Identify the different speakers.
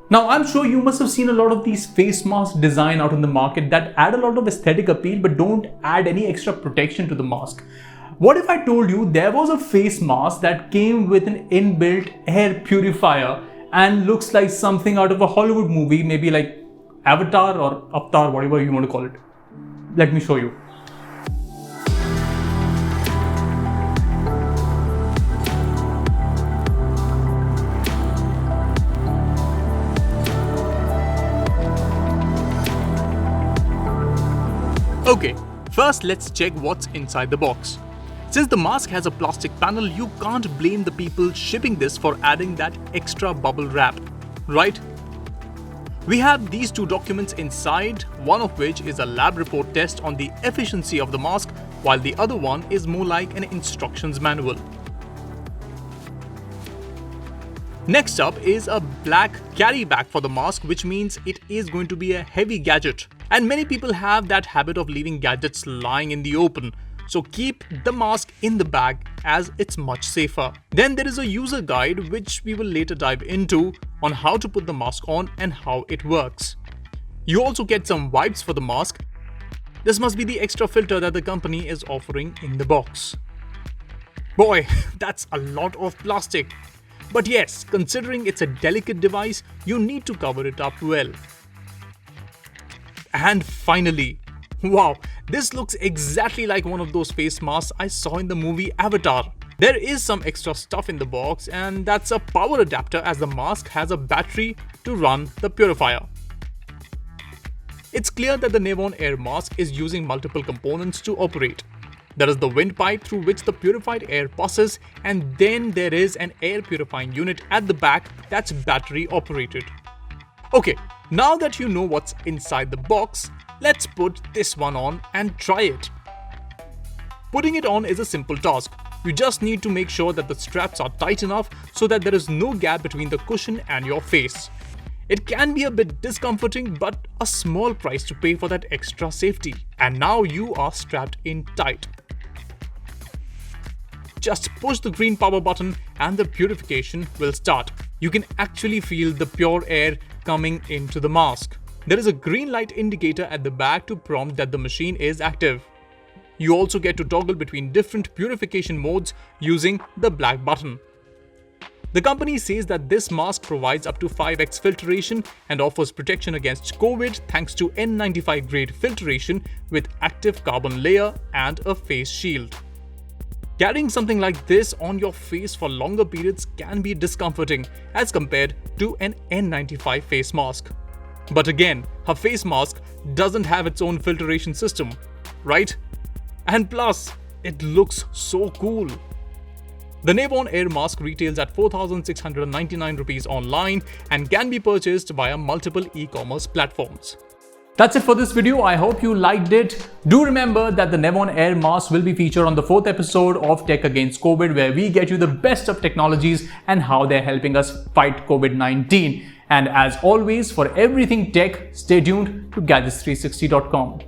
Speaker 1: Now, I'm sure you must have seen a lot of these face mask design out in the market that add a lot of aesthetic appeal but don't add any extra protection to the mask. What if I told you there was a face mask that came with an inbuilt air purifier and looks like something out of a Hollywood movie, maybe like Avatar or Avatar, whatever you want to call it. Let me show you. Okay, first let's check what's inside the box. Since the mask has a plastic panel, you can't blame the people shipping this for adding that extra bubble wrap, right? We have these two documents inside, one of which is a lab report test on the efficiency of the mask, while the other one is more like an instructions manual. Next up is a black carry bag for the mask, which means it is going to be a heavy gadget. And many people have that habit of leaving gadgets lying in the open. So keep the mask in the bag as it's much safer. Then there is a user guide which we will later dive into on how to put the mask on and how it works. You also get some wipes for the mask. This must be the extra filter that the company is offering in the box. Boy, that's a lot of plastic. But yes, considering it's a delicate device, you need to cover it up well. And finally, wow, this looks exactly like one of those face masks I saw in the movie Avatar. There is some extra stuff in the box, and that's a power adapter as the mask has a battery to run the purifier. It's clear that the Nevon Air mask is using multiple components to operate. There is the windpipe through which the purified air passes, and then there is an air purifying unit at the back that's battery operated. Okay, now that you know what's inside the box, let's put this one on and try it. Putting it on is a simple task. You just need to make sure that the straps are tight enough so that there is no gap between the cushion and your face. It can be a bit discomforting, but a small price to pay for that extra safety. And now you are strapped in tight. Just push the green power button and the purification will start. You can actually feel the pure air coming into the mask. There is a green light indicator at the back to prompt that the machine is active. You also get to toggle between different purification modes using the black button. The company says that this mask provides up to 5x filtration and offers protection against COVID thanks to N95 grade filtration with active carbon layer and a face shield. Carrying something like this on your face for longer periods can be discomforting as compared to an N95 face mask. But again, a face mask doesn't have its own filtration system, right? And plus, it looks so cool. The Nevon Air mask retails at 4,699 rupees online and can be purchased via multiple e-commerce platforms. That's it for this video. I hope you liked it. Do remember that the Nevon Air mask will be featured on the 4th episode of Tech Against COVID, where we get you the best of technologies and how they're helping us fight COVID-19. And as always, for everything tech, stay tuned to gadgets360.com.